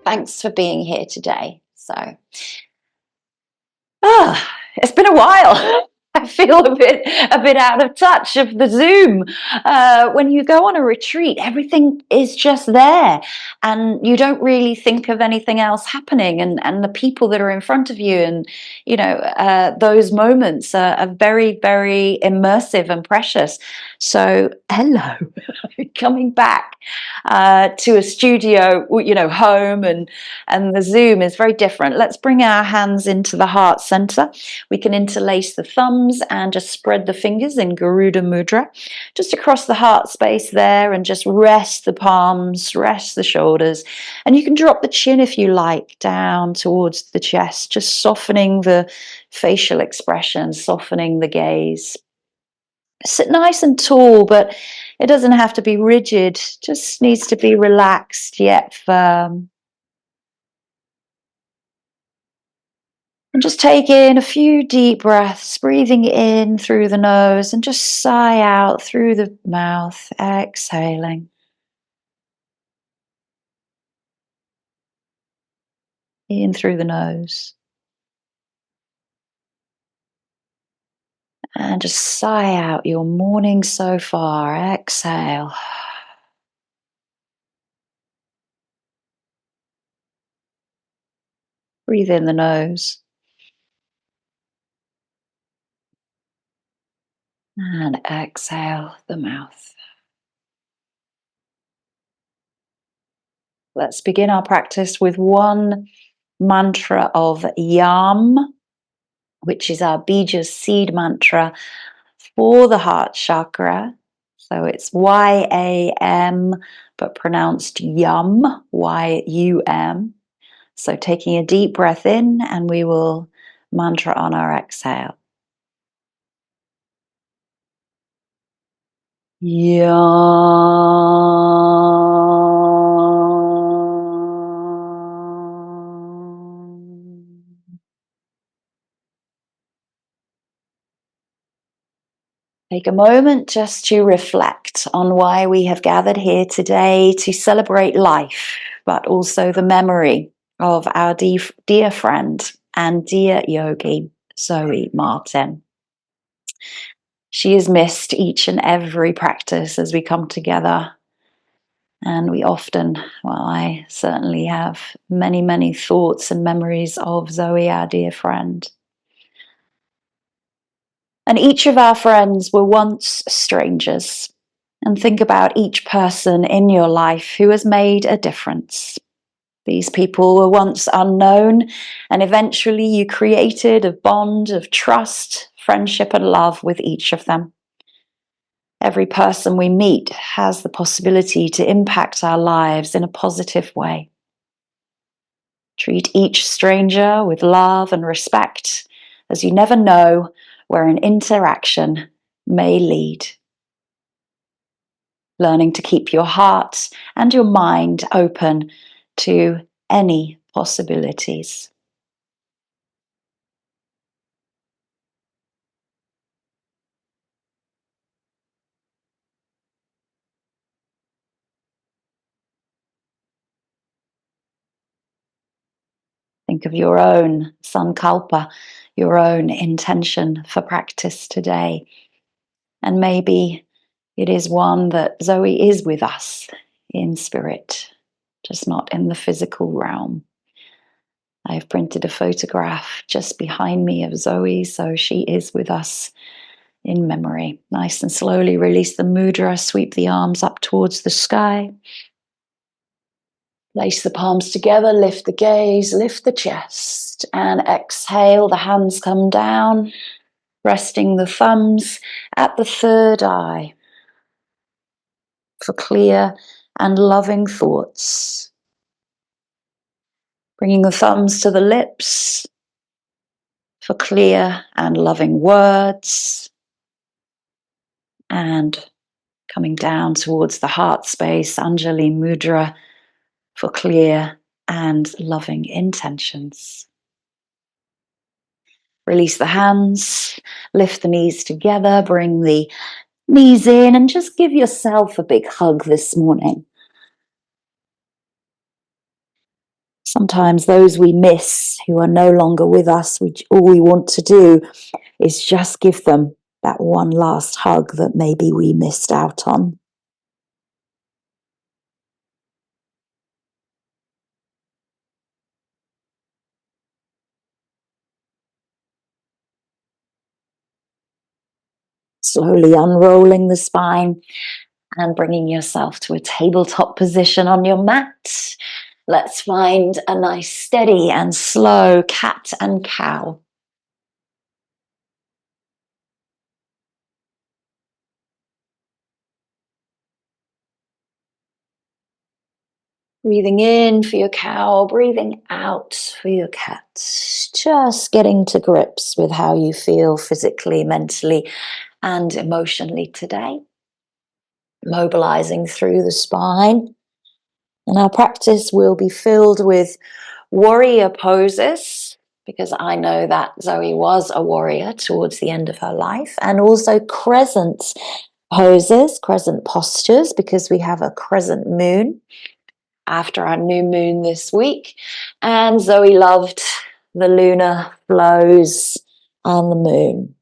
Thanks for being here today. It's been a while. I feel a bit out of touch of the Zoom. When you go on a retreat, everything is just there, and you don't really think of anything else happening. And the people that are in front of you, and those moments are very, very immersive and precious. So, hello, coming back to a studio, home, and the Zoom is very different. Let's bring our hands into the heart center. We can interlace the thumbs and just spread the fingers in Garuda Mudra, just across the heart space there, and just rest the palms, rest the shoulders. And you can drop the chin if you like down towards the chest, just softening the facial expression, softening the gaze. Sit nice and tall, but it doesn't have to be rigid, just needs to be relaxed yet firm. And just take in a few deep breaths, breathing in through the nose and just sigh out through the mouth, exhaling. In through the nose. And just sigh out your morning so far, exhale. Breathe in the nose. And exhale the mouth. Let's begin our practice with one mantra of Yam, which is our Bija seed mantra for the heart chakra. So it's Y-A-M, but pronounced Yum, Y-U-M. So taking a deep breath in, and we will mantra on our exhale. Take a moment just to reflect on why we have gathered here today to celebrate life, but also the memory of our dear friend and dear yogi, Zoe Martin. She is missed each and every practice as we come together. And we often, well, I certainly have many, many thoughts and memories of Zoe, our dear friend. And each of our friends were once strangers. And think about each person in your life who has made a difference. These people were once unknown, and eventually you created a bond of trust, friendship, and love with each of them. Every person we meet has the possibility to impact our lives in a positive way. Treat each stranger with love and respect, as you never know where an interaction may lead. Learning to keep your heart and your mind open to any possibilities. Think of your own sankalpa, your own intention for practice today. And maybe it is one that Zoe is with us in spirit, just not in the physical realm. I've printed a photograph just behind me of Zoe, so she is with us in memory. Nice and slowly release the mudra, sweep the arms up towards the sky. Place the palms together, lift the gaze, lift the chest, and exhale. The hands come down, resting the thumbs at the third eye for clear and loving thoughts. Bringing the thumbs to the lips for clear and loving words. And coming down towards the heart space, Anjali Mudra, for clear and loving intentions. Release the hands, lift the knees together, bring the knees in, and just give yourself a big hug this morning. Sometimes those we miss who are no longer with us, all we want to do is just give them that one last hug that maybe we missed out on. Slowly unrolling the spine and bringing yourself to a tabletop position on your mat. Let's find a nice steady and slow cat and cow. Breathing in for your cow, breathing out for your cat. Just getting to grips with how you feel physically, mentally, and emotionally today. Mobilizing through the spine. And our practice will be filled with warrior poses, because I know that Zoe was a warrior towards the end of her life, and also crescent poses, crescent postures, because we have a crescent moon after our new moon this week. And Zoe loved the lunar flows on the moon.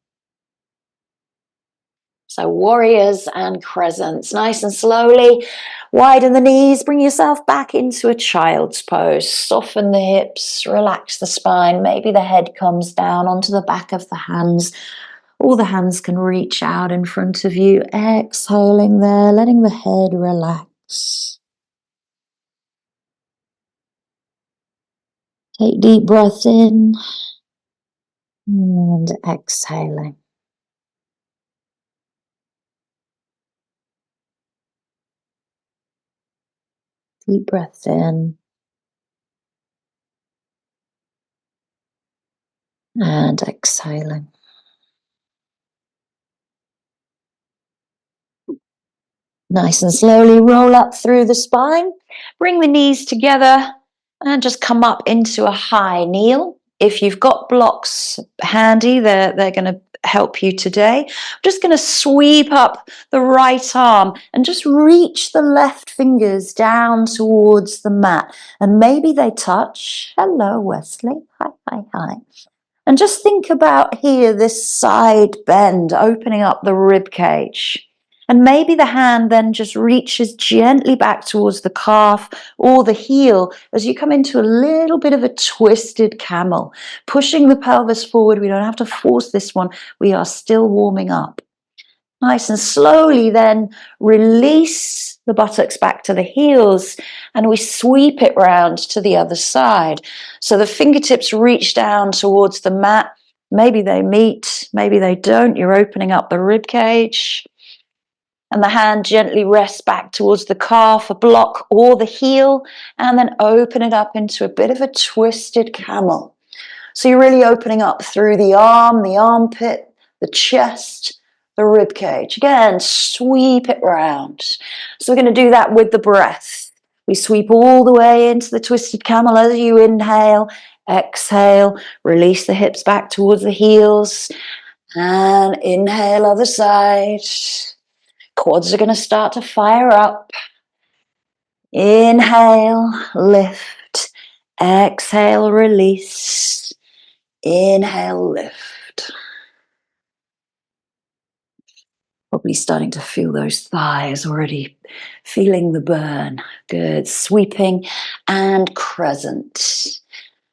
So warriors and crescents, nice and slowly. Widen the knees, bring yourself back into a child's pose. Soften the hips, relax the spine. Maybe the head comes down onto the back of the hands. All the hands can reach out in front of you. Exhaling there, letting the head relax. Take deep breaths in and exhaling. Deep breaths in and exhaling. Nice and slowly roll up through the spine. Bring the knees together and just come up into a high kneel. If you've got blocks handy, they're going to help you today. I'm just going to sweep up the right arm and just reach the left fingers down towards the mat. And maybe they touch. Hello, Wesley. Hi, hi, hi. And just think about here, this side bend, opening up the rib cage. And maybe the hand then just reaches gently back towards the calf or the heel as you come into a little bit of a twisted camel, pushing the pelvis forward. We don't have to force this one. We are still warming up. Nice and slowly then release the buttocks back to the heels and we sweep it round to the other side. So the fingertips reach down towards the mat. Maybe they meet, maybe they don't. You're opening up the rib cage. And the hand gently rests back towards the calf, a block, or the heel, and then open it up into a bit of a twisted camel. So you're really opening up through the arm, the armpit, the chest, the rib cage. Again, sweep it round. So we're going to do that with the breath. We sweep all the way into the twisted camel as you inhale, exhale, release the hips back towards the heels, and inhale other side. Quads are going to start to fire up. Inhale, lift. Exhale, release. Inhale, lift. Probably starting to feel those thighs already, feeling the burn. Good. Sweeping and crescent.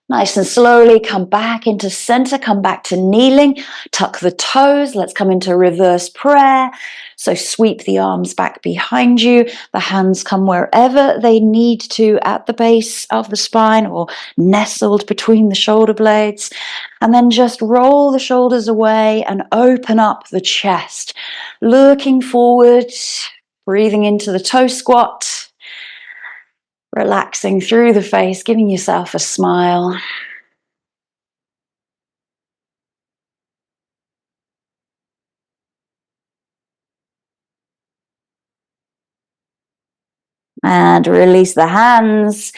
Nice and slowly come back into center, come back to kneeling, tuck the toes. Let's come into reverse prayer. So sweep the arms back behind you. The hands come wherever they need to at the base of the spine or nestled between the shoulder blades. And then just roll the shoulders away and open up the chest. Looking forward, breathing into the toe squat. Relaxing through the face, giving yourself a smile. And release the hands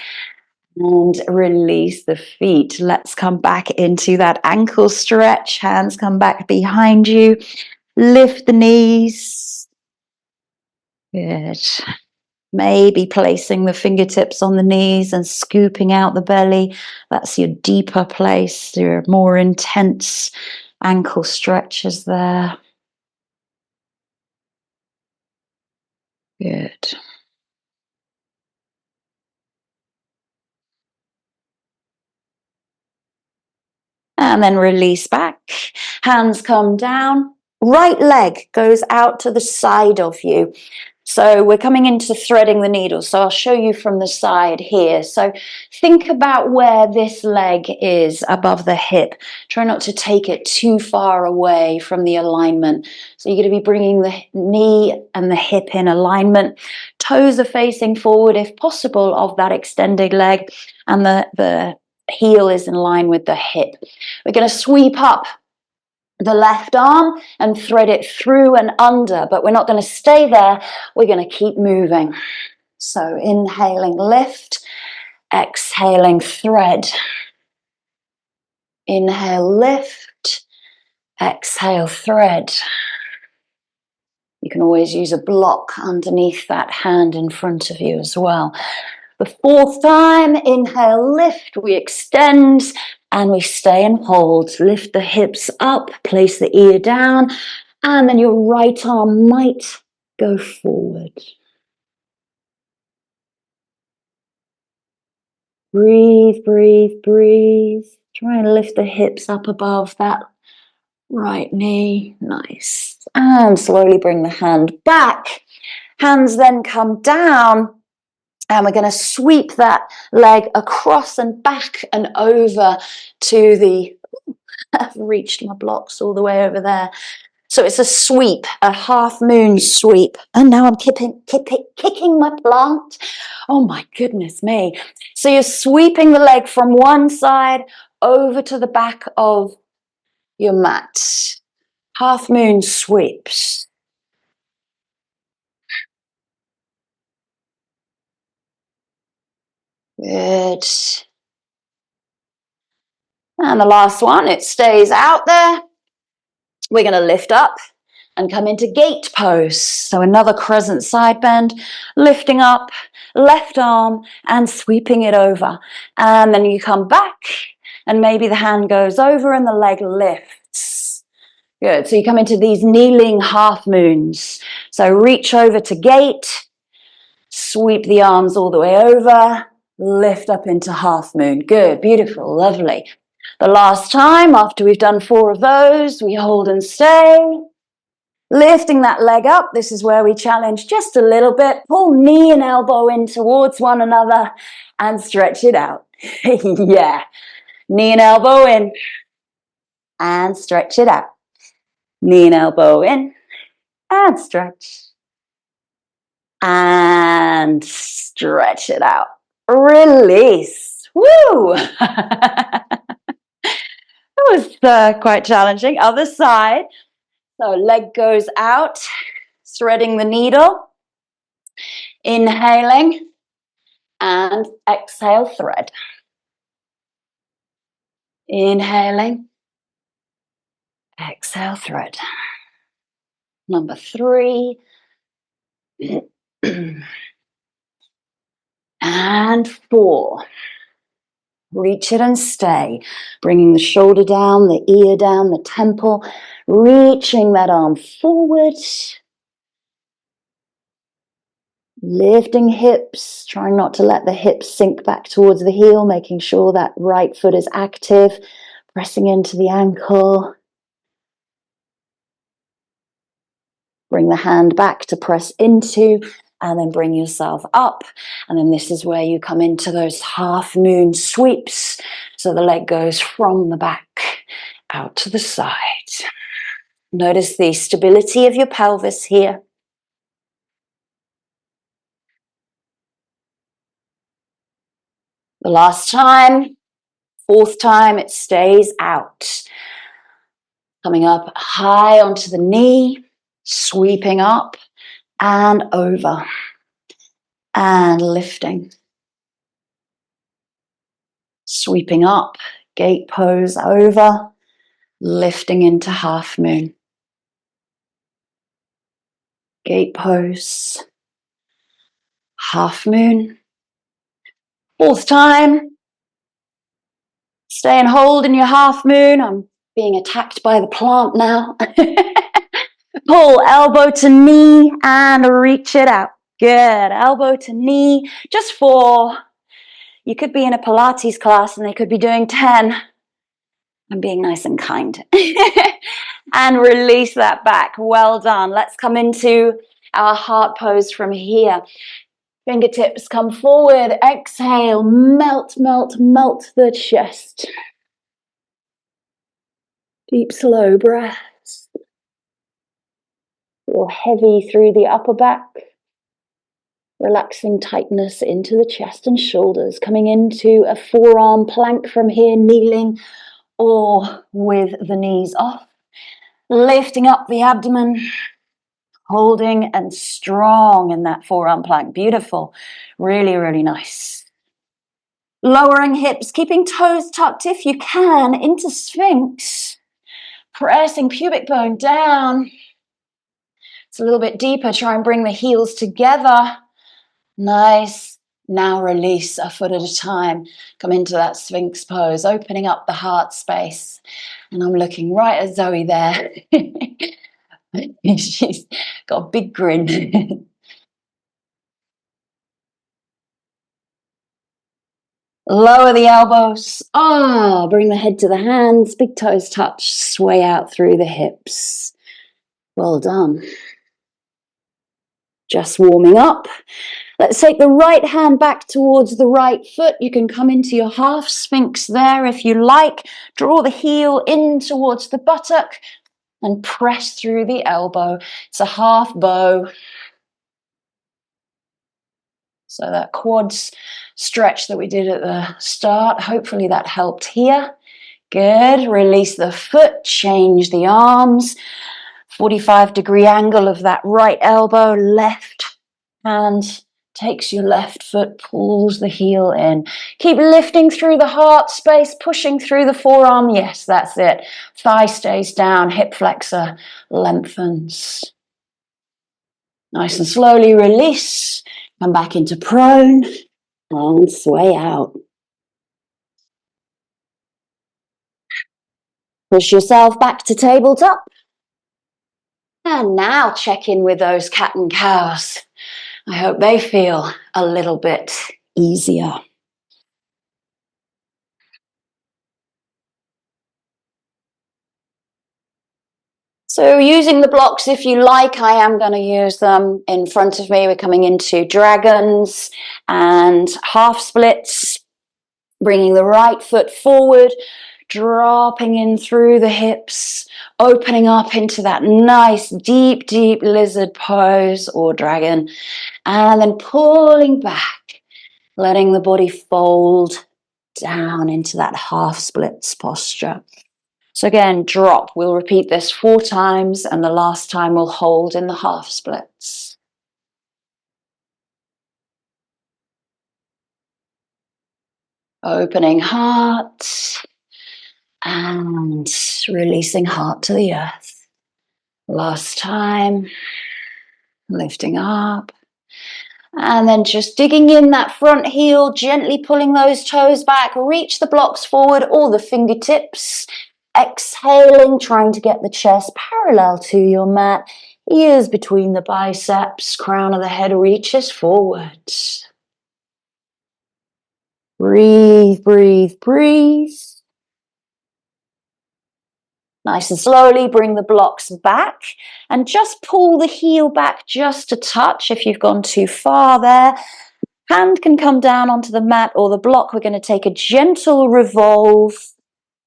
and release the feet. Let's come back into that ankle stretch. Hands come back behind you. Lift the knees. Good. Maybe placing the fingertips on the knees and scooping out the belly. That's your deeper place, your more intense ankle stretches there. Good. And then release back. Hands come down. Right leg goes out to the side of you. So we're coming into threading the needle. So I'll show you from the side here. So think about where this leg is above the hip. Try not to take it too far away from the alignment. So you're going to be bringing the knee and the hip in alignment. Toes are facing forward if possible of that extended leg, and the heel is in line with the hip. We're going to sweep up the left arm and thread it through and under, but we're not going to stay there. We're going to keep moving. So inhaling, lift, exhaling, thread. Inhale, lift, exhale, thread. You can always use a block underneath that hand in front of you as well. The fourth time, inhale, lift, we extend and we stay and hold. Lift the hips up, place the ear down, and then your right arm might go forward. Breathe, breathe, breathe. Try and lift the hips up above that right knee. Nice. And slowly bring the hand back. Hands then come down. And we're going to sweep that leg across and back and over to the, I've reached my blocks all the way over there. So it's a sweep, a half moon sweep. And now I'm kicking my plant. Oh my goodness me. So you're sweeping the leg from one side over to the back of your mat. Half moon sweeps. Good. And the last one, it stays out there. We're going to lift up and come into gate pose. So another crescent side bend, lifting up, left arm and sweeping it over. And then you come back and maybe the hand goes over and the leg lifts. Good. So you come into these kneeling half moons. So reach over to gate, sweep the arms all the way over, lift up into half moon. Good. Beautiful. Lovely. The last time, after we've done 4 of those, we hold and stay. Lifting that leg up, this is where we challenge just a little bit. Pull knee and elbow in towards one another and stretch it out. Yeah. Knee and elbow in and stretch it out. Knee and elbow in and stretch. And stretch it out. Release. Woo! It was quite challenging. Other side. So leg goes out, threading the needle, inhaling, and exhale, thread. Inhaling, exhale, thread. Number 3. And 4. Reach it and stay. Bringing the shoulder down, the ear down, the temple. Reaching that arm forward. Lifting hips. Trying not to let the hips sink back towards the heel. Making sure that right foot is active. Pressing into the ankle. Bring the hand back to press into. And then bring yourself up. And then this is where you come into those half moon sweeps. So the leg goes from the back out to the side. Notice the stability of your pelvis here. The last time, 4th time, it stays out. Coming up high onto the knee, sweeping up and over. And lifting. Sweeping up, gate pose over, lifting into half moon. Gate pose, half moon. Fourth time. Stay and hold in your half moon. I'm being attacked by the plant now. Pull elbow to knee and reach it out. Good. Elbow to knee. Just 4. You could be in a Pilates class and they could be doing 10. I'm being nice and kind. And release that back. Well done. Let's come into our heart pose from here. Fingertips come forward. Exhale. Melt, melt, melt the chest. Deep, slow breaths. Feel heavy through the upper back. Relaxing tightness into the chest and shoulders. Coming into a forearm plank from here, kneeling or with the knees off. Lifting up the abdomen. Holding and strong in that forearm plank. Beautiful. Really, really nice. Lowering hips, keeping toes tucked if you can into Sphinx. Pressing pubic bone down. It's a little bit deeper. Try and bring the heels together. Nice. Now release a foot at a time. Come into that Sphinx pose, opening up the heart space. And I'm looking right at Zoe there. She's got a big grin. Lower the elbows. Bring the head to the hands. Big toes touch. Sway out through the hips. Well done. Just warming up. Let's take the right hand back towards the right foot. You can come into your half Sphinx there if you like. Draw the heel in towards the buttock and press through the elbow. It's a half bow. So that quads stretch that we did at the start, hopefully that helped here. Good. Release the foot, change the arms. 45-degree angle of that right elbow, left hand takes your left foot, pulls the heel in. Keep lifting through the heart space, pushing through the forearm. Yes, that's it. Thigh stays down, hip flexor lengthens. Nice and slowly release. Come back into prone and sway out. Push yourself back to tabletop. And now check in with those cat and cows. I hope they feel a little bit easier. So using the blocks if you like, I am going to use them in front of me. We're coming into dragons and half splits, bringing the right foot forward, dropping in through the hips, opening up into that nice deep, deep lizard pose or dragon, and then pulling back, letting the body fold down into that half splits posture. So again, drop. We'll repeat this 4 times, and the last time we'll hold in the half splits. Opening heart and releasing heart to the earth. Last time, lifting up. And then just digging in that front heel, gently pulling those toes back. Reach the blocks forward, or the fingertips. Exhaling, trying to get the chest parallel to your mat. Ears between the biceps, crown of the head reaches forward. Breathe, breathe, breathe. Nice and slowly bring the blocks back and just pull the heel back just a touch if you've gone too far there. Hand can come down onto the mat or the block. We're going to take a gentle revolve.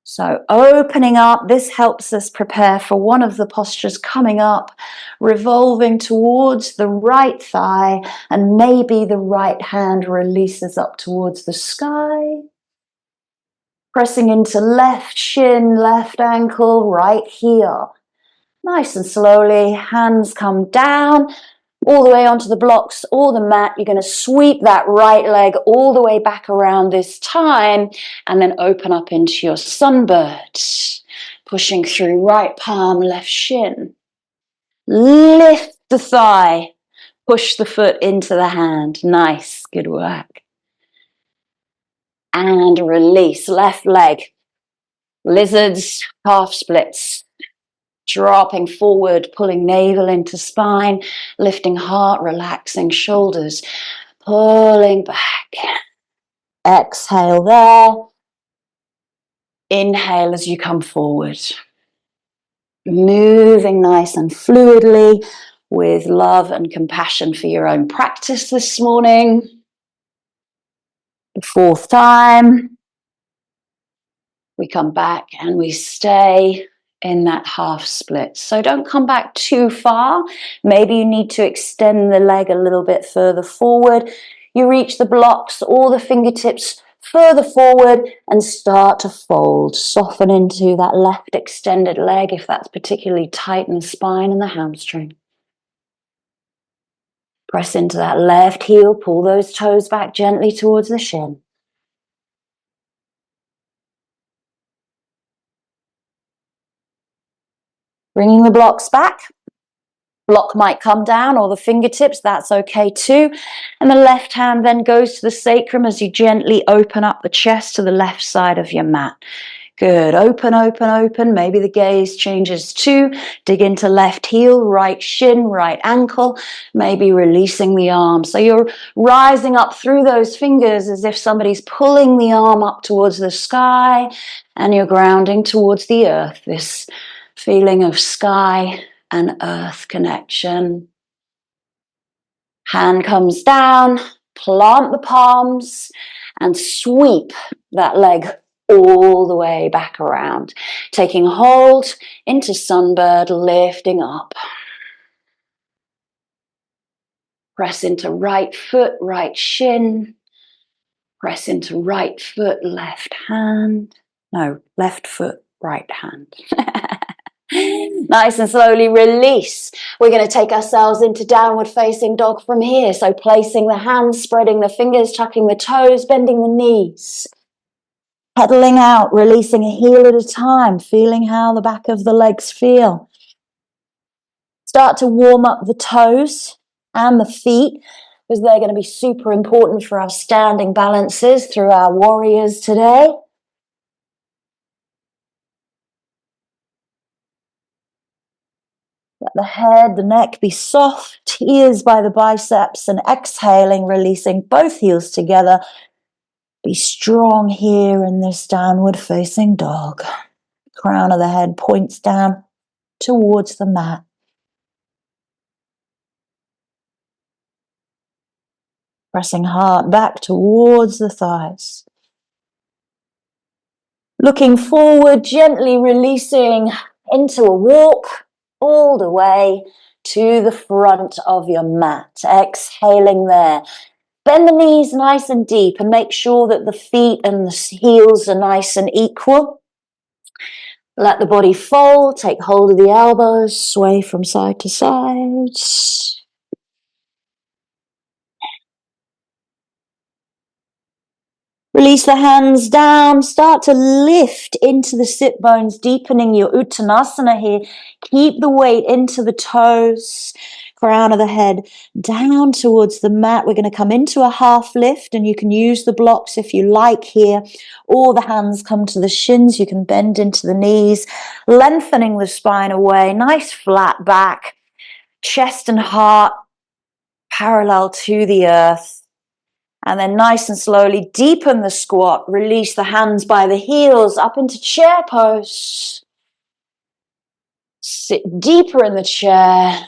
So opening up, this helps us prepare for one of the postures coming up, revolving towards the right thigh, and maybe the right hand releases up towards the sky. Pressing into left shin, left ankle, right heel. Nice and slowly, hands come down, all the way onto the blocks or the mat. You're going to sweep that right leg all the way back around this time and then open up into your sunbird. Pushing through right palm, left shin. Lift the thigh. Push the foot into the hand. Nice, good work. And release, left leg. Lizards, half splits. Dropping forward, pulling navel into spine, lifting heart, relaxing shoulders, pulling back. Exhale there. Inhale as you come forward. Moving nice and fluidly with love and compassion for your own practice this morning. The fourth time. We come back and we stay in that half split. So don't come back too far. Maybe you need to extend the leg a little bit further forward. You reach the blocks or the fingertips further forward and start to fold. Soften into that left extended leg if that's particularly tight in the spine and the hamstring. Press into that left heel, pull those toes back gently towards the shin. Bringing the blocks back. Block might come down or the fingertips, that's okay too. And the left hand then goes to the sacrum as you gently open up the chest to the left side of your mat. Good, open, open, open. Maybe the gaze changes too. Dig into left heel, right shin, right ankle. Maybe releasing the arm. So you're rising up through those fingers as if somebody's pulling the arm up towards the sky and you're grounding towards the earth. This feeling of sky and earth connection. Hand comes down, plant the palms and sweep that leg all the way back around. Taking hold into sunbird, lifting up. Press into right foot, right shin. Press into right foot, left hand. No, left foot, right hand. Nice and slowly release. We're going to take ourselves into downward facing dog from here. So placing the hands, spreading the fingers, tucking the toes, bending the knees. Pedaling out, releasing a heel at a time, feeling how the back of the legs feel. Start to warm up the toes and the feet because they're going to be super important for our standing balances through our warriors today. Let the head, the neck be soft, ears by the biceps, and exhaling, releasing both heels together. Be strong here in this downward facing dog. Crown of the head points down towards the mat. Pressing heart back towards the thighs. Looking forward, gently releasing into a walk all the way to the front of your mat. Exhaling there. Bend the knees nice and deep and make sure that the feet and the heels are nice and equal. Let the body fold, take hold of the elbows, sway from side to side. Release the hands down, start to lift into the sit bones, deepening your Uttanasana here. Keep the weight into the toes, crown of the head, down towards the mat. We're going to come into a half lift and you can use the blocks if you like here, or the hands come to the shins. You can bend into the knees, lengthening the spine away, nice flat back, chest and heart parallel to the earth. And then nice and slowly deepen the squat. Release the hands by the heels up into chair pose. Sit deeper in the chair.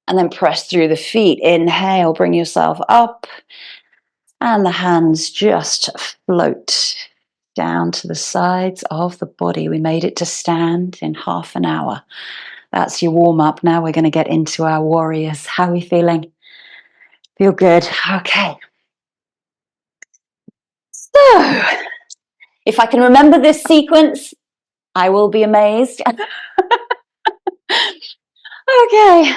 And then press through the feet. Inhale, bring yourself up. And the hands just float down to the sides of the body. We made it to stand in half an hour. That's your warm up. Now we're going to get into our warriors. How are we feeling? Feel good? Okay. So, if I can remember this sequence, I will be amazed. Okay.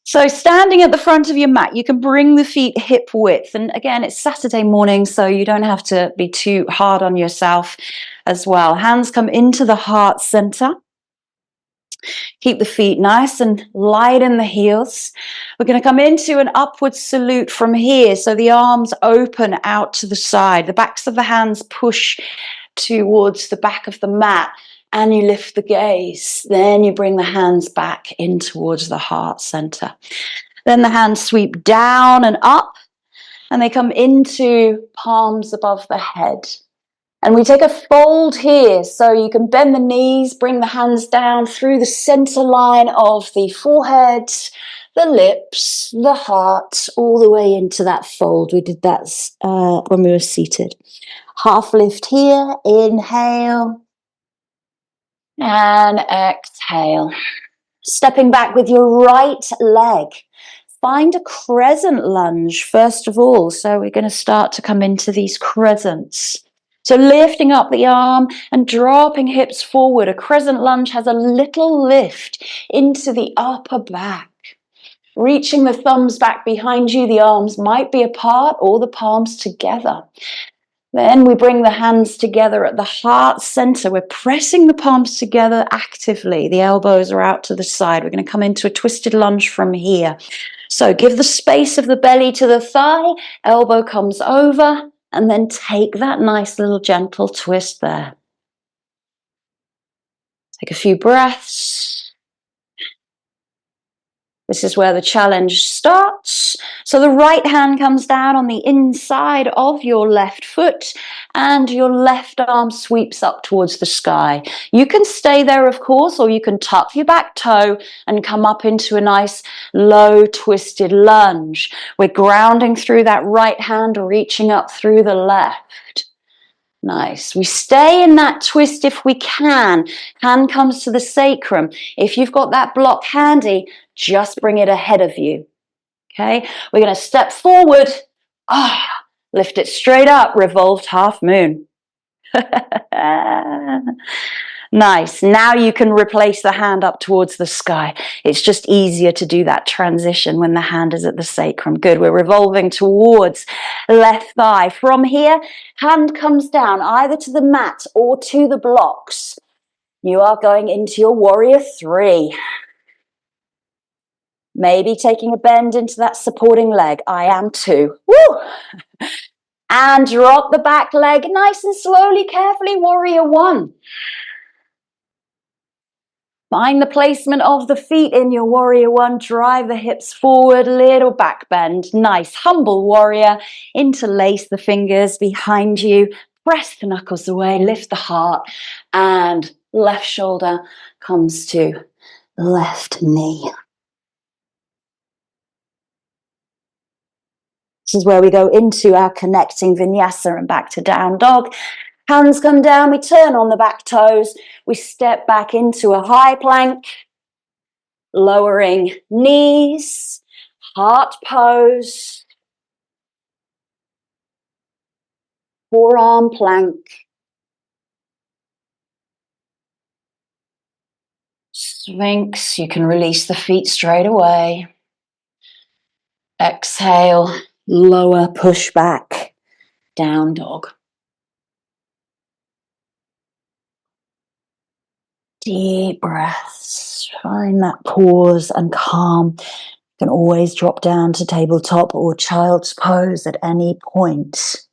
So standing at the front of your mat, you can bring the feet hip width. And again, it's Saturday morning, so you don't have to be too hard on yourself as well. Hands come into the heart center. Keep the feet nice and light in the heels. We're going to come into an upward salute from here. So the arms open out to the side. The backs of the hands push towards the back of the mat. And you lift the gaze. Then you bring the hands back in towards the heart center. Then the hands sweep down and up. And they come into palms above the head. And we take a fold here, so you can bend the knees, bring the hands down through the center line of the forehead, the lips, the heart, all the way into that fold. We did that when we were seated. Half lift here, inhale, and exhale. Stepping back with your right leg. Find a crescent lunge first of all. So we're going to start to come into these crescents. So lifting up the arm and dropping hips forward. A crescent lunge has a little lift into the upper back. Reaching the thumbs back behind you. The arms might be apart or the palms together. Then we bring the hands together at the heart center. We're pressing the palms together actively. The elbows are out to the side. We're going to come into a twisted lunge from here. So give the space of the belly to the thigh. Elbow comes over. And then take that nice little gentle twist there. Take a few breaths. This is where the challenge starts. So the right hand comes down on the inside of your left foot and your left arm sweeps up towards the sky. You can stay there, of course, or you can tuck your back toe and come up into a nice low twisted lunge. We're grounding through that right hand, reaching up through the left. Nice. We stay in that twist if we can. Hand comes to the sacrum. If you've got that block handy, just bring it ahead of you. Okay? We're going to step forward. Lift it straight up. Revolved half moon. Nice. Now you can replace the hand up towards the sky. It's just easier to do that transition when the hand is at the sacrum. Good. We're revolving towards left thigh. From here, hand comes down either to the mat or to the blocks. You are going into your warrior three. Maybe taking a bend into that supporting leg. I am too. Woo! And drop the back leg nice and slowly, carefully, warrior one. Find the placement of the feet in your warrior one. Drive the hips forward, little back bend. Nice, humble warrior. Interlace the fingers behind you. Press the knuckles away, lift the heart. And left shoulder comes to left knee. This is where we go into our connecting vinyasa and back to down dog. Hands come down, we turn on the back toes, we step back into a high plank, lowering knees, heart pose, forearm plank, Sphinx. You can release the feet straight away. Exhale, lower, push back, down dog. Deep breaths. Find that pause and calm. You can always drop down to tabletop or child's pose at any point.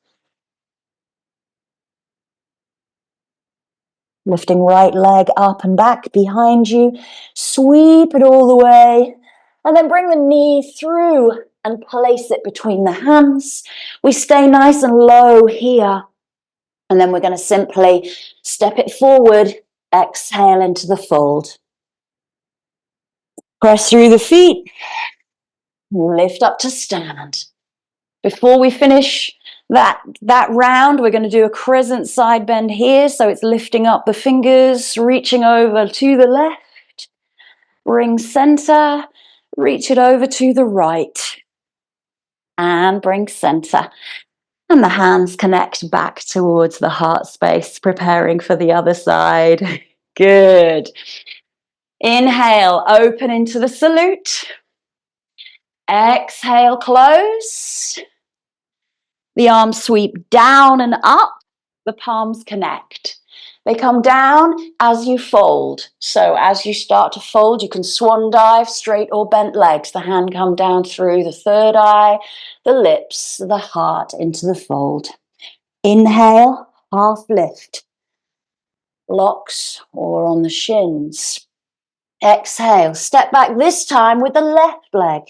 Lifting right leg up and back behind you. Sweep it all the way. And then bring the knee through and place it between the hands. We stay nice and low here. And then we're going to simply step it forward. Exhale into the fold. Press through the feet. Lift up to stand. Before we finish that round, we're going to do a crescent side bend here. So it's lifting up the fingers, reaching over to the left. Bring center. Reach it over to the right. And bring center. And the hands connect back towards the heart space, preparing for the other side. Good. Inhale, open into the salute. Exhale, close. The arms sweep down and up. The palms connect. They come down as you fold. So as you start to fold, you can swan dive, straight or bent legs. The hand come down through the third eye, the lips, the heart into the fold. Inhale, half lift. Blocks or on the shins. Exhale, step back this time with the left leg.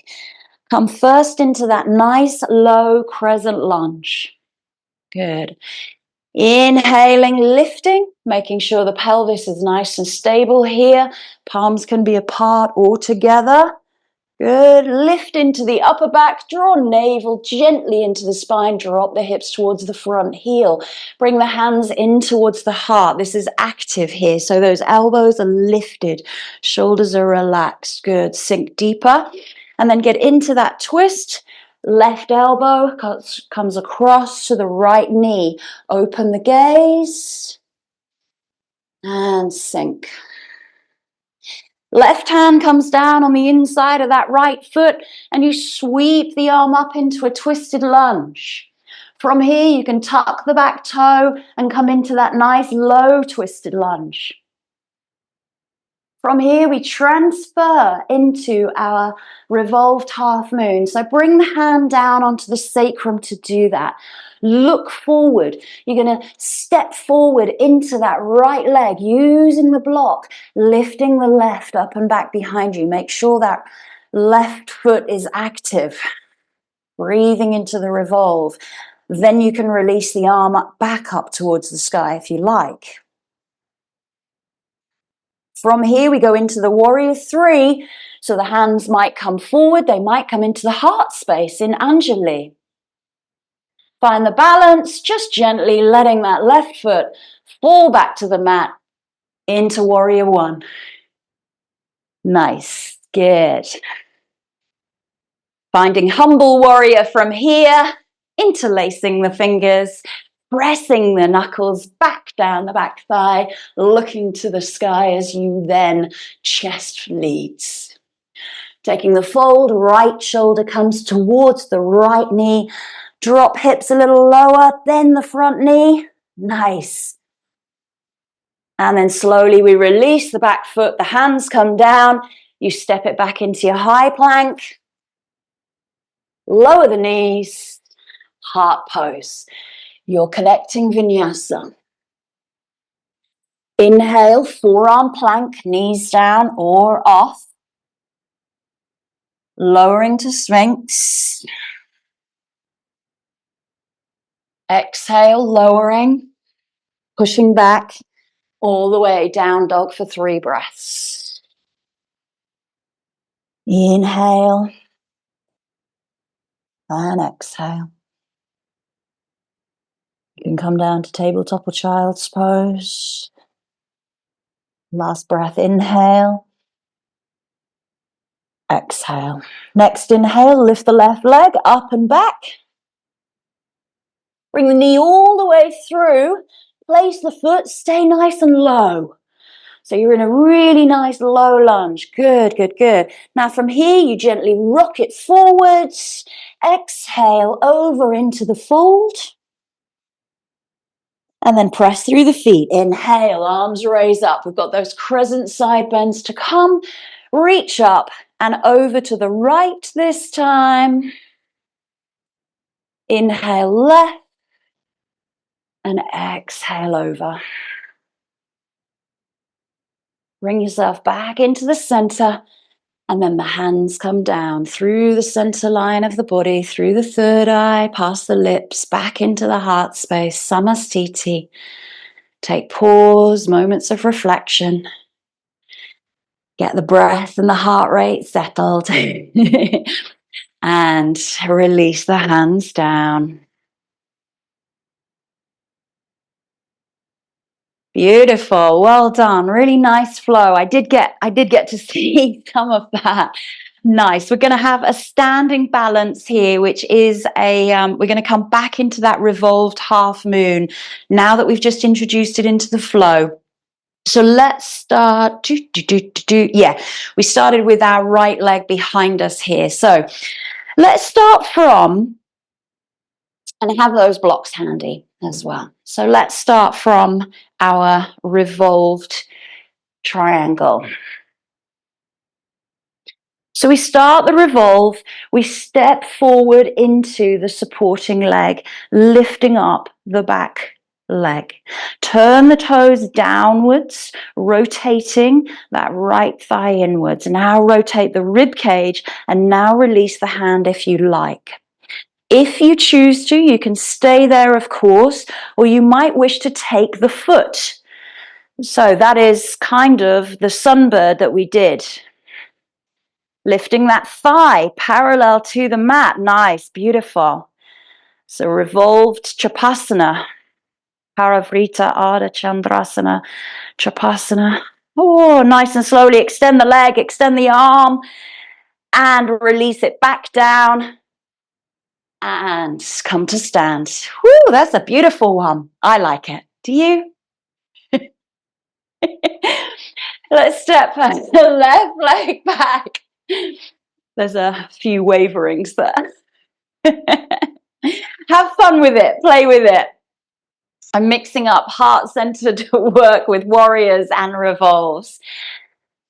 Come first into that nice low crescent lunge. Good. Inhaling, lifting, making sure the pelvis is nice and stable here. Palms can be apart or together. Good. Lift into the upper back. Draw navel gently into the spine. Drop the hips towards the front heel. Bring the hands in towards the heart. This is active here. So those elbows are lifted. Shoulders are relaxed. Good. Sink deeper. And then get into that twist. Left elbow comes across to the right knee. Open the gaze. And sink. Left hand comes down on the inside of that right foot and you sweep the arm up into a twisted lunge. From here, you can tuck the back toe and come into that nice low twisted lunge. From here, we transfer into our revolved half moon. So bring the hand down onto the sacrum to do that. Look forward. You're going to step forward into that right leg, using the block, lifting the left up and back behind you. Make sure that left foot is active. Breathing into the revolve. Then you can release the arm back up towards the sky if you like. From here, we go into the warrior three. So the hands might come forward. They might come into the heart space in Anjali. Find the balance, just gently letting that left foot fall back to the mat into warrior one. Nice, good. Finding humble warrior from here, interlacing the fingers, pressing the knuckles back down the back thigh, looking to the sky as you then chest leads. Taking the fold, right shoulder comes towards the right knee. Drop hips a little lower, then the front knee. Nice. And then slowly we release the back foot. The hands come down. You step it back into your high plank. Lower the knees. Heart pose. You're connecting vinyasa. Inhale, forearm plank, knees down or off. Lowering to Sphinx. Exhale, lowering, pushing back all the way, down dog for 3 breaths. Inhale and exhale. You can come down to tabletop or child's pose. Last breath, inhale. Exhale. Next inhale, lift the left leg up and back. Bring the knee all the way through. Place the foot, stay nice and low. So you're in a really nice low lunge. Good, good, good. Now from here, you gently rock it forwards. Exhale over into the fold. And then press through the feet. Inhale, arms raise up. We've got those crescent side bends to come. Reach up and over to the right this time. Inhale left and exhale over. Bring yourself back into the center. And then the hands come down through the center line of the body, through the third eye, past the lips, back into the heart space. Samastiti. Take pause, moments of reflection. Get the breath and the heart rate settled. And release the hands down. Beautiful. Well done. Really nice flow. I did get to see some of that. Nice. We're going to have a standing balance here, which is we're going to come back into that revolved half moon now that we've just introduced it into the flow. So let's start. Yeah, we started with our right leg behind us here. So let's start from, and have those blocks handy. as well. So let's start from our revolved triangle. So we start the revolve, we step forward into the supporting leg, lifting up the back leg. Turn the toes downwards, rotating that right thigh inwards. Now rotate the rib cage and now release the hand if you like. If you choose to, you can stay there, of course, or you might wish to take the foot. So that is kind of the sunbird that we did. Lifting that thigh parallel to the mat. Nice, beautiful. So revolved Chapasana. Paravrita Ardha Chandrasana. Chapasana. Oh, nice and slowly extend the leg, extend the arm, and release it back down. And come to stand. Woo, that's a beautiful one. I like it. Do you? Let's step the left leg back. There's a few waverings there. Have fun with it. Play with it. I'm mixing up heart-centered work with warriors and revolves.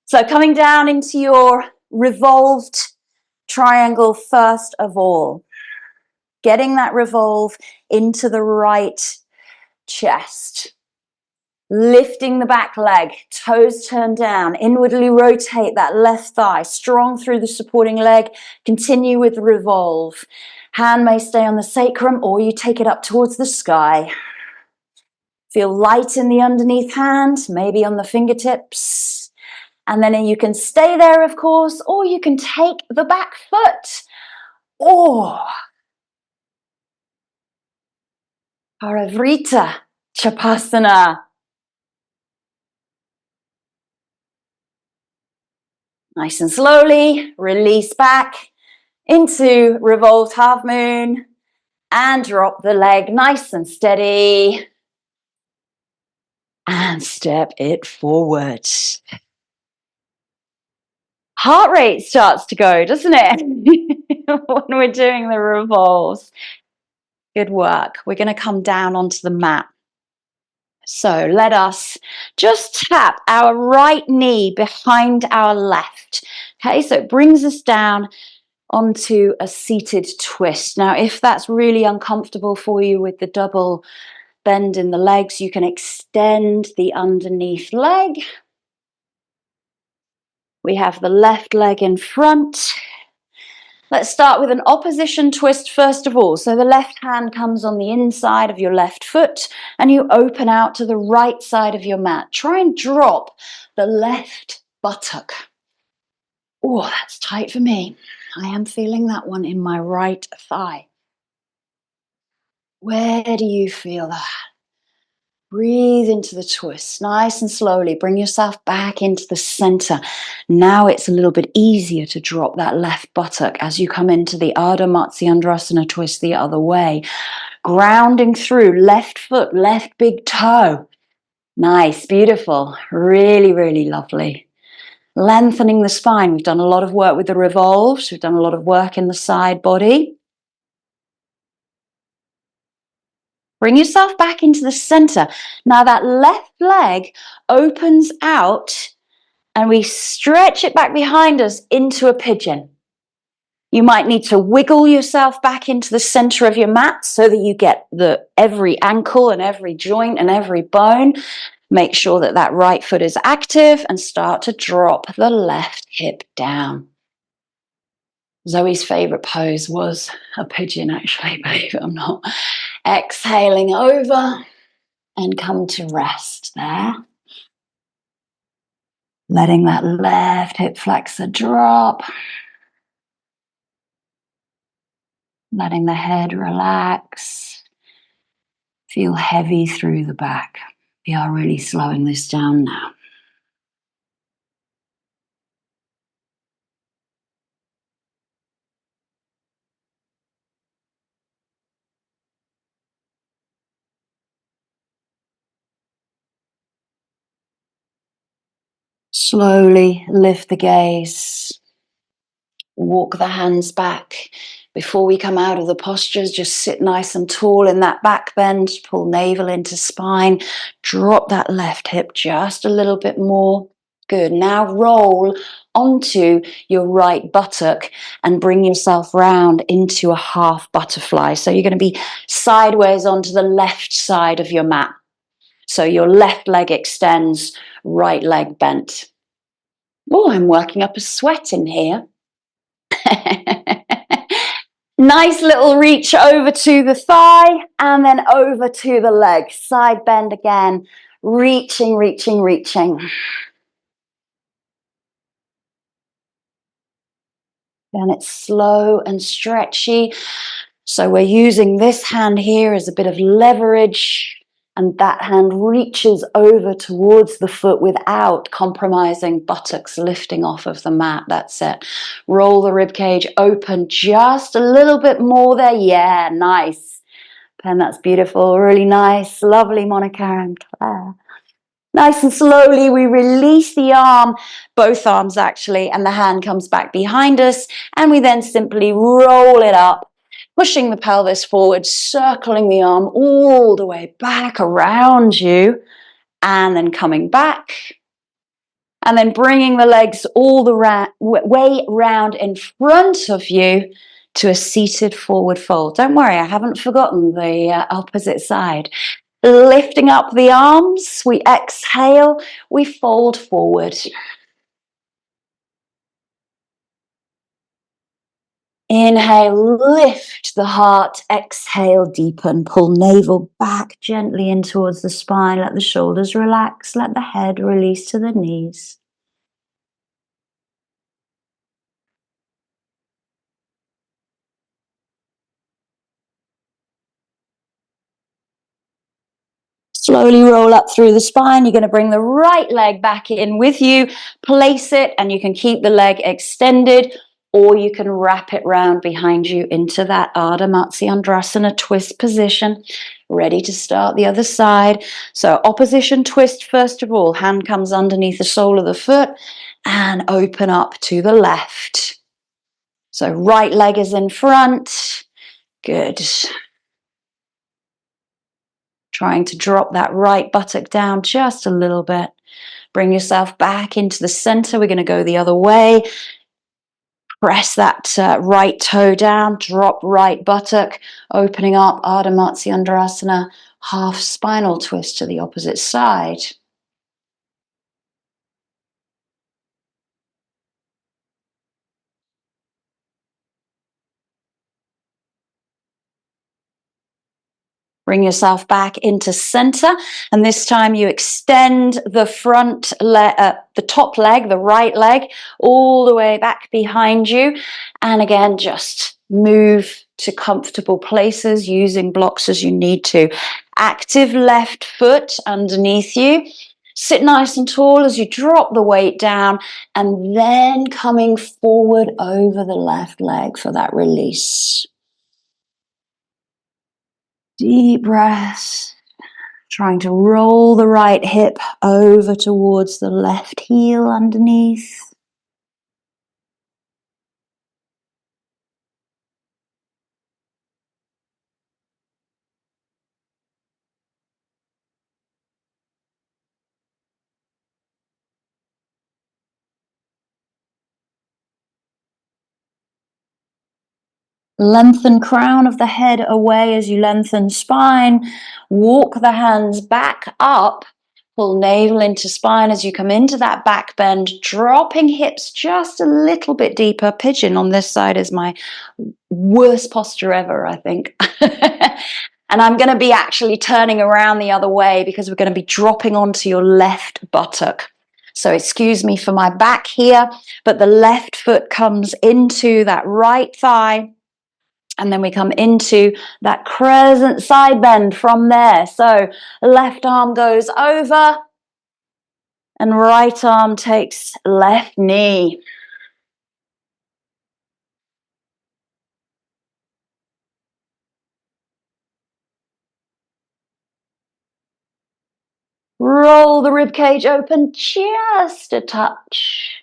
So coming down into your revolved triangle first of all. Getting that revolve into the right chest. Lifting the back leg, toes turned down, inwardly rotate that left thigh, strong through the supporting leg, continue with the revolve. Hand may stay on the sacrum or you take it up towards the sky. Feel light in the underneath hand, maybe on the fingertips. And then you can stay there, of course, or you can take the back foot. Or Paravrita Chapasana. Nice and slowly, release back into revolved half moon and drop the leg nice and steady and step it forward. Heart rate starts to go, doesn't it? When we're doing the revolves. Good work. We're going to come down onto the mat. So let us just tap our right knee behind our left. Okay, so it brings us down onto a seated twist. Now, if that's really uncomfortable for you with the double bend in the legs, you can extend the underneath leg. We have the left leg in front. Let's start with an opposition twist first of all. So the left hand comes on the inside of your left foot and you open out to the right side of your mat. Try and drop the left buttock. Oh, that's tight for me. I am feeling that one in my right thigh. Where do you feel that? Breathe into the twist, nice and slowly. Bring yourself back into the center. Now it's a little bit easier to drop that left buttock as you come into the Ardha Matsyendrasana twist the other way. Grounding through left foot, left big toe. Nice, beautiful, really, really lovely. Lengthening the spine. We've done a lot of work with the revolves. We've done a lot of work in the side body. Bring yourself back into the center. Now that left leg opens out and we stretch it back behind us into a pigeon. You might need to wiggle yourself back into the center of your mat so that you get every ankle and every joint and every bone. Make sure that that right foot is active and start to drop the left hip down. Zoe's favorite pose was a pigeon, actually, believe it or not. Exhaling over and come to rest there. Letting that left hip flexor drop. Letting the head relax. Feel heavy through the back. We are really slowing this down now. Slowly lift the gaze. Walk the hands back Before we come out of the postures, just sit nice and tall in that back bend, pull navel into spine, drop that left hip just a little bit more. Good. Now roll onto your right buttock and bring yourself round into a half butterfly. So you're going to be sideways onto the left side of your mat. So your left leg extends, right leg bent. Oh, I'm working up a sweat in here. Nice little reach over to the thigh and then over to the leg. Side bend again. Reaching, reaching, reaching. And it's slow and stretchy. So we're using this hand here as a bit of leverage, and that hand reaches over towards the foot without compromising buttocks lifting off of the mat. That's it. Roll the rib cage open just a little bit more there. Yeah, nice. Pen, that's beautiful. Really nice. Lovely, Monica and Claire. Nice and slowly, we release the arm, both arms actually, and the hand comes back behind us, and we then simply roll it up, pushing the pelvis forward, circling the arm all the way back around you, and then coming back, and then bringing the legs all the way round in front of you to a seated forward fold. Don't worry, I haven't forgotten the opposite side. Lifting up the arms, we exhale, we fold forward. Inhale, lift the heart, exhale, deepen, pull navel back gently in towards the spine, let the shoulders relax, let the head release to the knees. Slowly roll up through the spine. You're going to bring the right leg back in with you, place it, and you can keep the leg extended, or you can wrap it round behind you into that Ardha Matsyendrasana twist position. Ready to start the other side. So opposition twist first of all. Hand comes underneath the sole of the foot and open up to the left. So right leg is in front. Good. Trying to drop that right buttock down just a little bit. Bring yourself back into the center. We're going to go the other way. Press that right toe down. Drop right buttock. Opening up Ardha Matsyendrasana. Half spinal twist to the opposite side. Bring yourself back into center, and this time you extend the front leg, the top leg, the right leg, all the way back behind you. And again, just move to comfortable places using blocks as you need to. Active left foot underneath you. Sit nice and tall as you drop the weight down, and then coming forward over the left leg for that release. Deep breaths, trying to roll the right hip over towards the left heel underneath. Lengthen crown of the head away as you lengthen spine. Walk the hands back up. Pull navel into spine as you come into that back bend, dropping hips just a little bit deeper. Pigeon on this side is my worst posture ever, I think. And I'm going to be actually turning around the other way because we're going to be dropping onto your left buttock. So excuse me for my back here, but the left foot comes into that right thigh. And then we come into that crescent side bend from there. So left arm goes over and right arm takes left knee. Roll the rib cage open just a touch.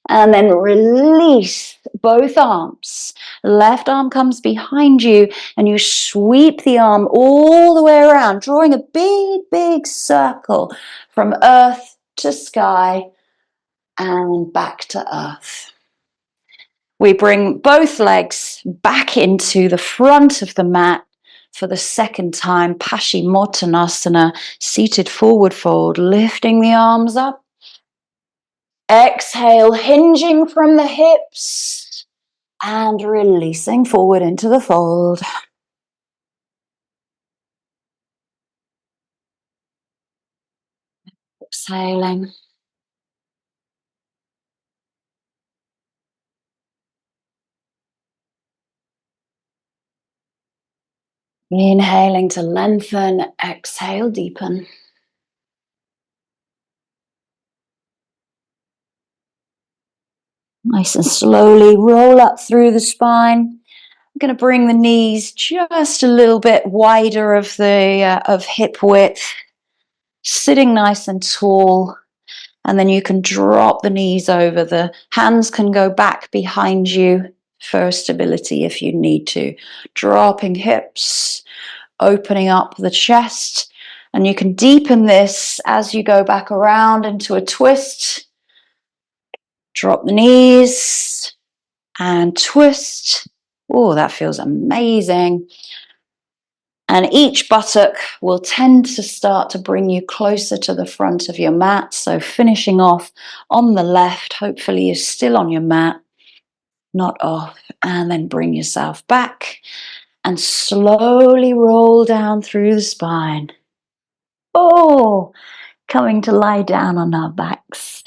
And then release both arms. Left arm comes behind you and you sweep the arm all the way around, drawing a big, big circle from earth to sky and back to earth. We bring both legs back into the front of the mat for the second time, Paschimottanasana, seated forward fold, lifting the arms up. Exhale, hinging from the hips and releasing forward into the fold. Exhaling. Inhaling to lengthen, exhale, deepen. Nice and slowly roll up through the spine. I'm going to bring the knees just a little bit wider of hip width, sitting nice and tall. And then you can drop the knees over. The hands can go back behind you for stability if you need to. Dropping hips, opening up the chest. And you can deepen this as you go back around into a twist. Drop the knees and twist. Oh, that feels amazing. And each buttock will tend to start to bring you closer to the front of your mat. So finishing off on the left, hopefully you're still on your mat, not off. And then bring yourself back and slowly roll down through the spine. Oh, coming to lie down on our backs.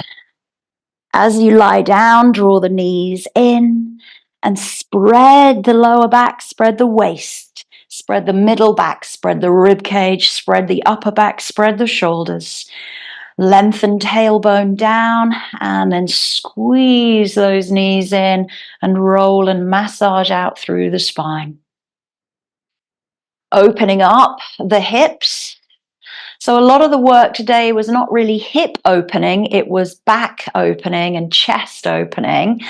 As you lie down, draw the knees in and spread the lower back, spread the waist, spread the middle back, spread the rib cage, spread the upper back, spread the shoulders. Lengthen tailbone down and then squeeze those knees in and roll and massage out through the spine. Opening up the hips. So a lot of the work today was not really hip opening, it was back opening and chest opening.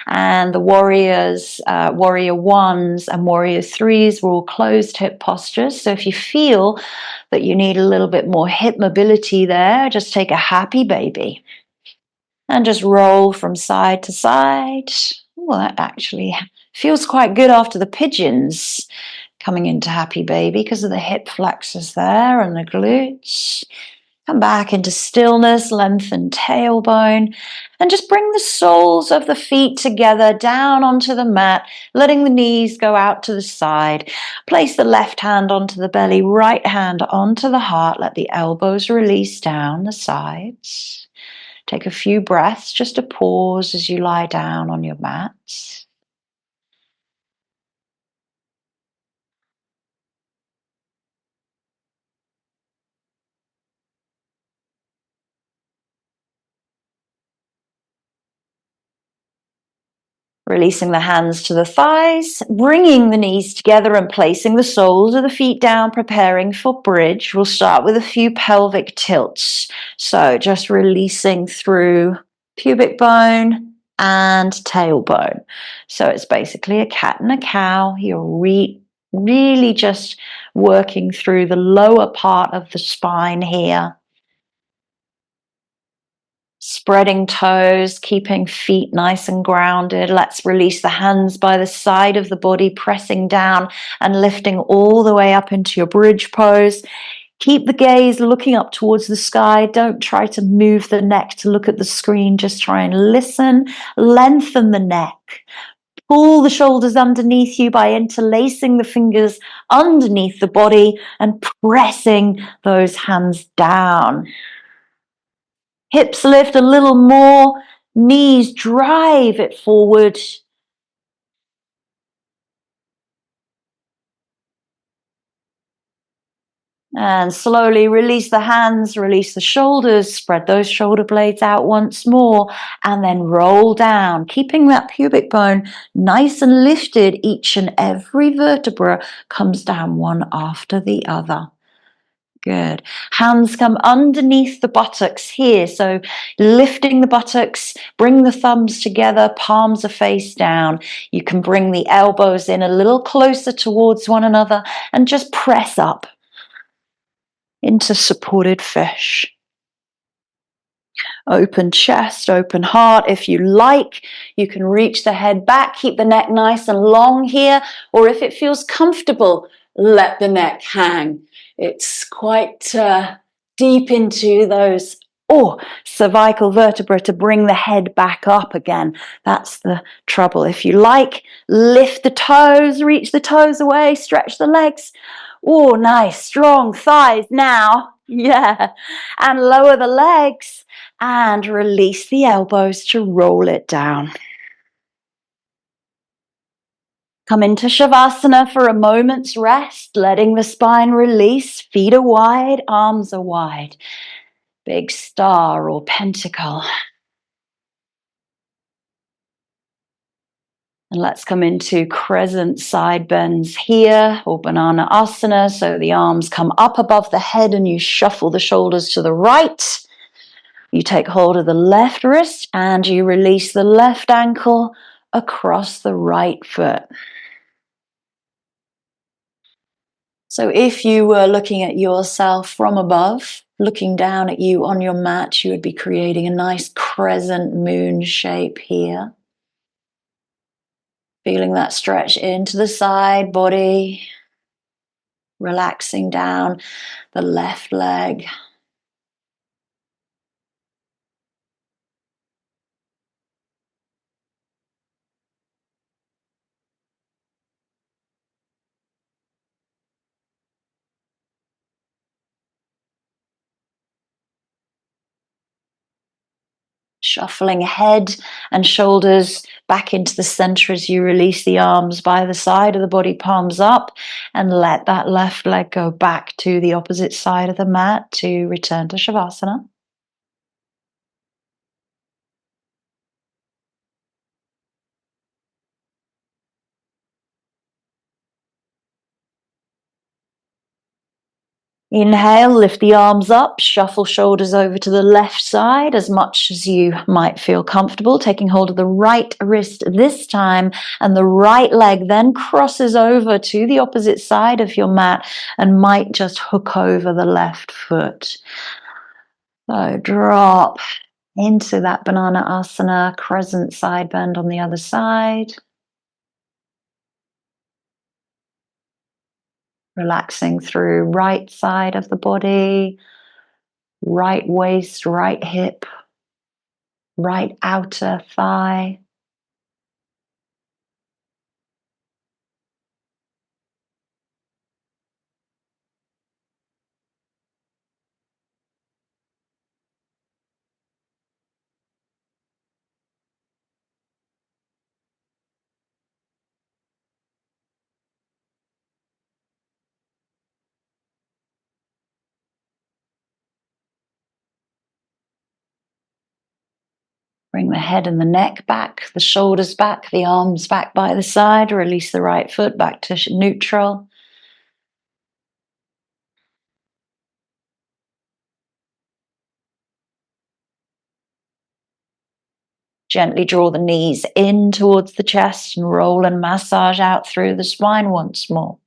And the warriors, warrior ones and warrior threes were all closed hip postures. So if you feel that you need a little bit more hip mobility there, just take a happy baby and just roll from side to side. Well, that actually feels quite good after the pigeons. Coming into happy baby because of the hip flexors there and the glutes. Come back into stillness, lengthen tailbone, and just bring the soles of the feet together down onto the mat, letting the knees go out to the side. Place the left hand onto the belly, right hand onto the heart. Let the elbows release down the sides. Take a few breaths, just a pause as you lie down on your mats. Releasing the hands to the thighs, bringing the knees together and placing the soles of the feet down, preparing for bridge. We'll start with a few pelvic tilts. So just releasing through pubic bone and tailbone. So it's basically a cat and a cow. You're really just working through the lower part of the spine here. Spreading toes, keeping feet nice and grounded. Let's release the hands by the side of the body, pressing down and lifting all the way up into your bridge pose. Keep the gaze looking up towards the sky. Don't try to move the neck to look at the screen. Just try and listen. Lengthen the neck. Pull the shoulders underneath you by interlacing the fingers underneath the body and pressing those hands down. Hips lift a little more, knees drive it forward. And slowly release the hands, release the shoulders, spread those shoulder blades out once more, and then roll down, keeping that pubic bone nice and lifted. Each and every vertebra comes down one after the other. Good. Hands come underneath the buttocks here. So lifting the buttocks, bring the thumbs together, palms are face down. You can bring the elbows in a little closer towards one another and just press up into supported fish. Open chest, open heart. If you like, you can reach the head back, keep the neck nice and long here, or if it feels comfortable, let the neck hang. It's quite deep into those cervical vertebra to bring the head back up again. That's the trouble. If you like, lift the toes, reach the toes away, stretch the legs. Oh, nice, strong thighs now. Yeah. And lower the legs and release the elbows to roll it down. Come into Shavasana for a moment's rest, letting the spine release. Feet are wide, arms are wide. Big star or pentacle. And let's come into crescent side bends here, or banana asana. So the arms come up above the head and you shuffle the shoulders to the right. You take hold of the left wrist and you release the left ankle across the right foot. So if you were looking at yourself from above, looking down at you on your mat, you would be creating a nice crescent moon shape here. Feeling that stretch into the side body, relaxing down the left leg. Shuffling head and shoulders back into the center as you release the arms by the side of the body, palms up, and let that left leg go back to the opposite side of the mat to return to Shavasana. Inhale, lift the arms up, shuffle shoulders over to the left side as much as you might feel comfortable, taking hold of the right wrist this time, and the right leg then crosses over to the opposite side of your mat and might just hook over the left foot. So drop into that banana asana, crescent side bend on the other side. Relaxing through right side of the body, right waist, right hip, right outer thigh. Bring the head and the neck back, the shoulders back, the arms back by the side. Release the right foot back to neutral. Gently draw the knees in towards the chest and roll and massage out through the spine once more.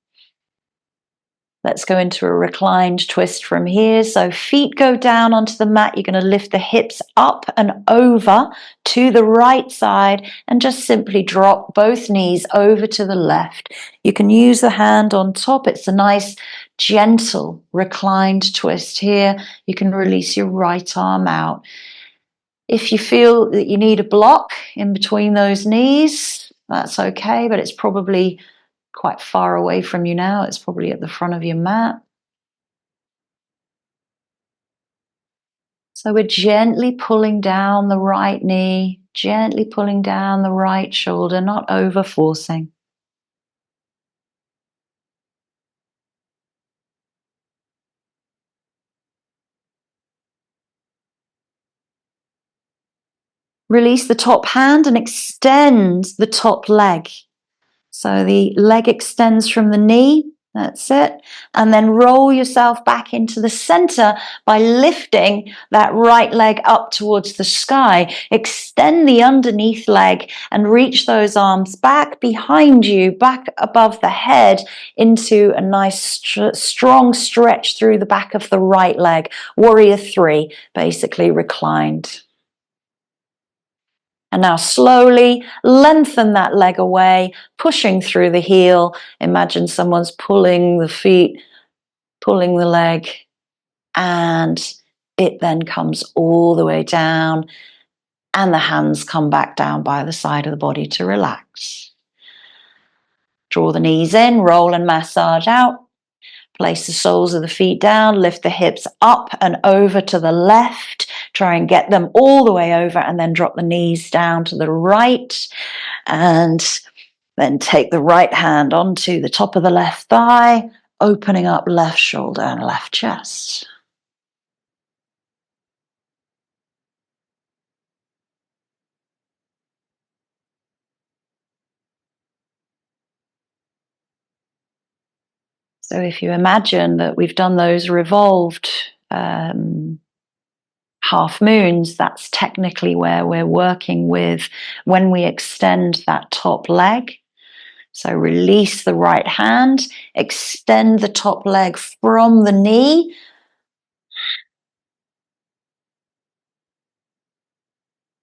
Let's go into a reclined twist from here. So feet go down onto the mat. You're going to lift the hips up and over to the right side and just simply drop both knees over to the left. You can use the hand on top. It's a nice, gentle, reclined twist here. You can release your right arm out. If you feel that you need a block in between those knees, that's okay, but it's probably quite far away from you now. It's probably at the front of your mat. So we're gently pulling down the right knee, gently pulling down the right shoulder, not over forcing. Release the top hand and extend the top leg. So the leg extends from the knee. That's it. And then roll yourself back into the center by lifting that right leg up towards the sky. Extend the underneath leg and reach those arms back behind you, back above the head, into a nice strong stretch through the back of the right leg. Warrior 3, basically reclined. And now slowly lengthen that leg away, pushing through the heel. Imagine someone's pulling the feet, pulling the leg, and it then comes all the way down, and the hands come back down by the side of the body to relax. Draw the knees in, roll and massage out. Place the soles of the feet down, lift the hips up and over to the left. Try and get them all the way over, and then drop the knees down to the right. And then take the right hand onto the top of the left thigh, opening up left shoulder and left chest. So if you imagine that we've done those revolved half moons, that's technically where we're working with when we extend that top leg. So release the right hand, extend the top leg from the knee.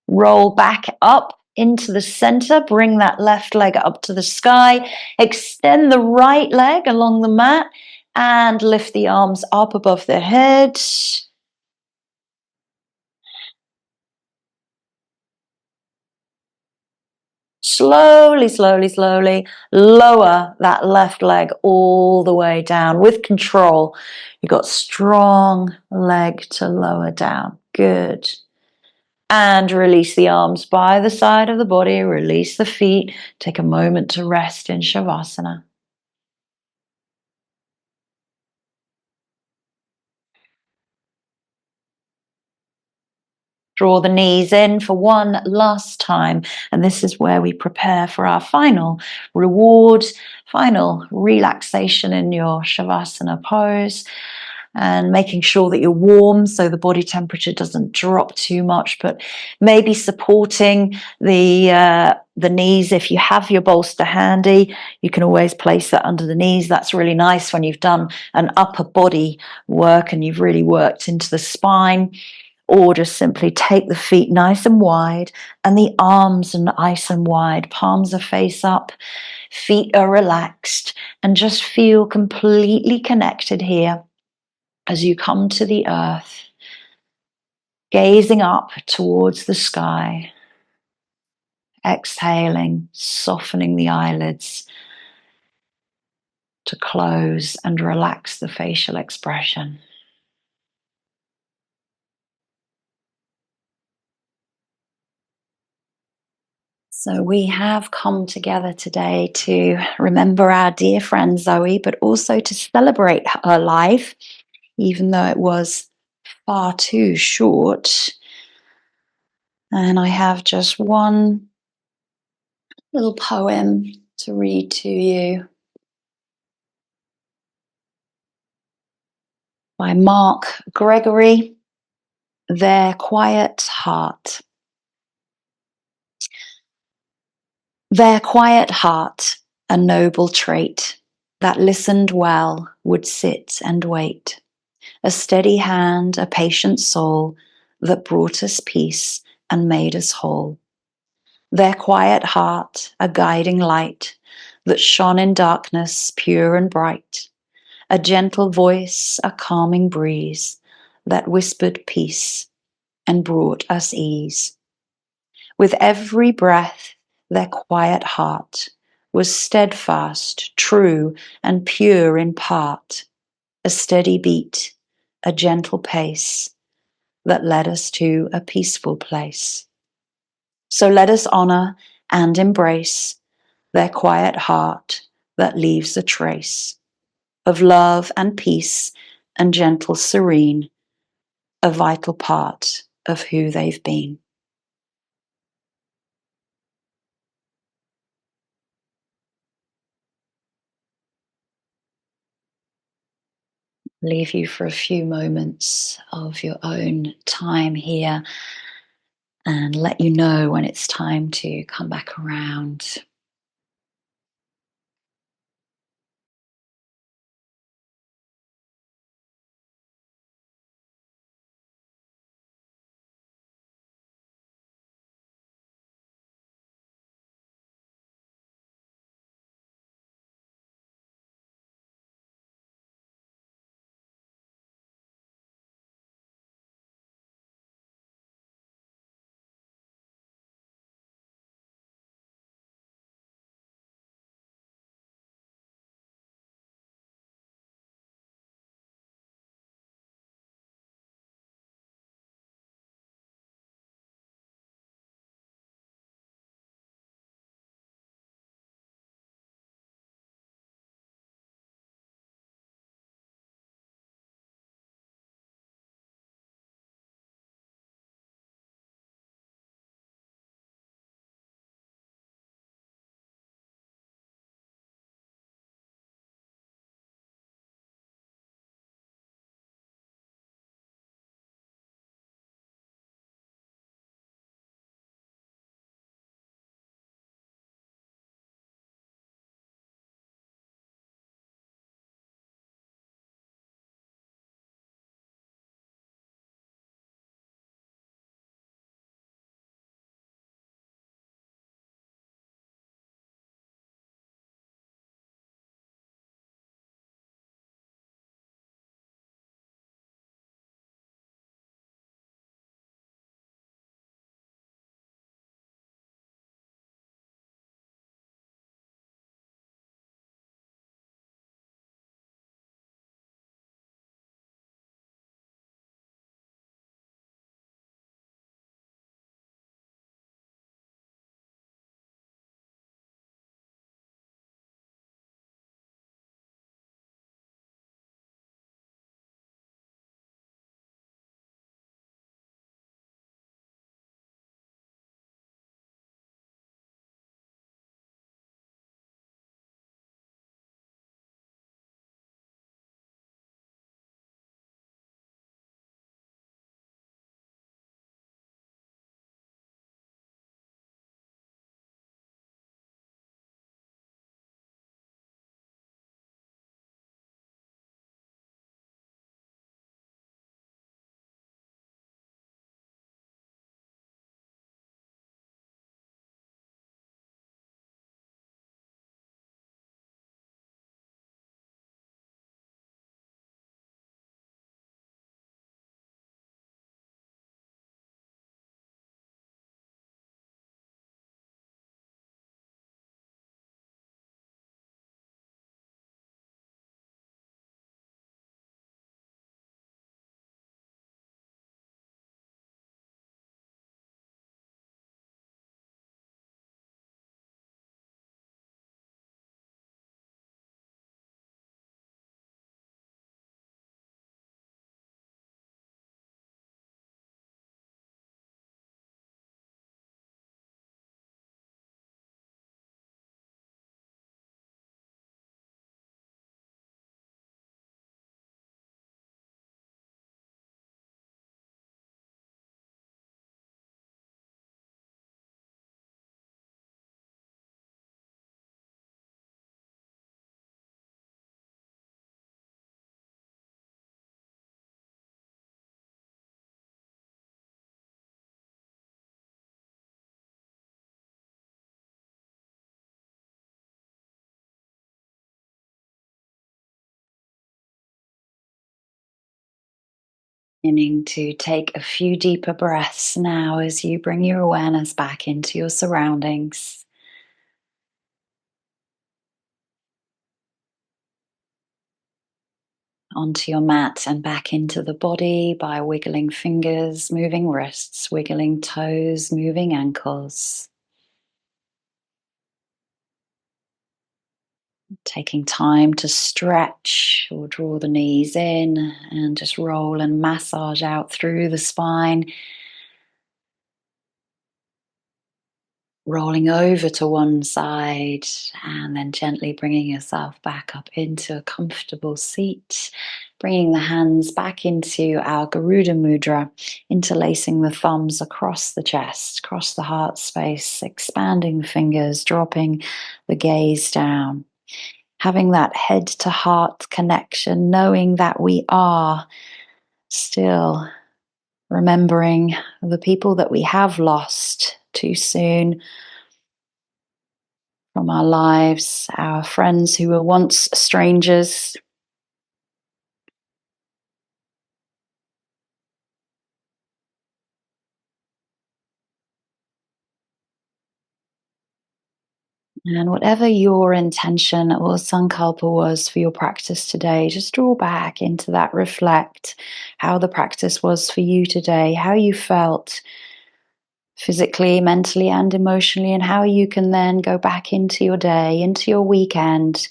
Roll back up into the center, bring that left leg up to the sky, extend the right leg along the mat, and lift the arms up above the head. Slowly, slowly, slowly lower that left leg all the way down with control. You've got strong leg to lower down. Good. And release the arms by the side of the body. Release the feet. Take a moment to rest in Shavasana. Draw the knees in for one last time. And this is where we prepare for our final reward, final relaxation in your Shavasana pose. And making sure that you're warm so the body temperature doesn't drop too much, but maybe supporting the knees. If you have your bolster handy, you can always place that under the knees. That's really nice when you've done an upper body work and you've really worked into the spine. Or just simply take the feet nice and wide and the arms nice and wide. Palms are face up, feet are relaxed, and just feel completely connected here as you come to the earth, gazing up towards the sky, exhaling, softening the eyelids to close and relax the facial expression. So we have come together today to remember our dear friend Zoe, but also to celebrate her life, even though it was far too short. And I have just one little poem to read to you by Mark Gregory, Their Quiet Heart. Their quiet heart, a noble trait, that listened well, would sit and wait. A steady hand, a patient soul, that brought us peace and made us whole. Their quiet heart, a guiding light, that shone in darkness, pure and bright. A gentle voice, a calming breeze, that whispered peace and brought us ease. With every breath, their quiet heart was steadfast, true, and pure in part. A steady beat, a gentle pace, that led us to a peaceful place. So let us honor and embrace their quiet heart that leaves a trace of love and peace and gentle serene, a vital part of who they've been. Leave you for a few moments of your own time here and let you know when it's time to come back around. Beginning to take a few deeper breaths now as you bring your awareness back into your surroundings, onto your mat and back into the body by wiggling fingers, moving wrists, wiggling toes, moving ankles. Taking time to stretch or draw the knees in and just roll and massage out through the spine. rolling over to one side and then gently bringing yourself back up into a comfortable seat, bringing the hands back into our Garuda Mudra, interlacing the thumbs across the chest, across the heart space, expanding the fingers, dropping the gaze down. Having that head to heart connection, knowing that we are still remembering the people that we have lost too soon from our lives, our friends who were once strangers. And whatever your intention or sankalpa was for your practice today, just draw back into that, reflect how the practice was for you today, how you felt physically, mentally, and emotionally, and how you can then go back into your day, into your weekend,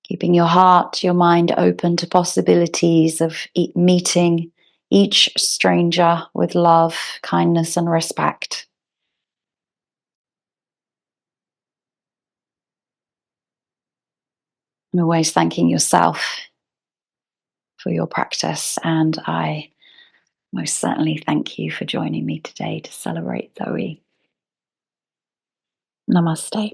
keeping your heart, your mind open to possibilities of meeting each stranger with love, kindness, and respect. And always thanking yourself for your practice. And I most certainly thank you for joining me today to celebrate Zoe. Namaste.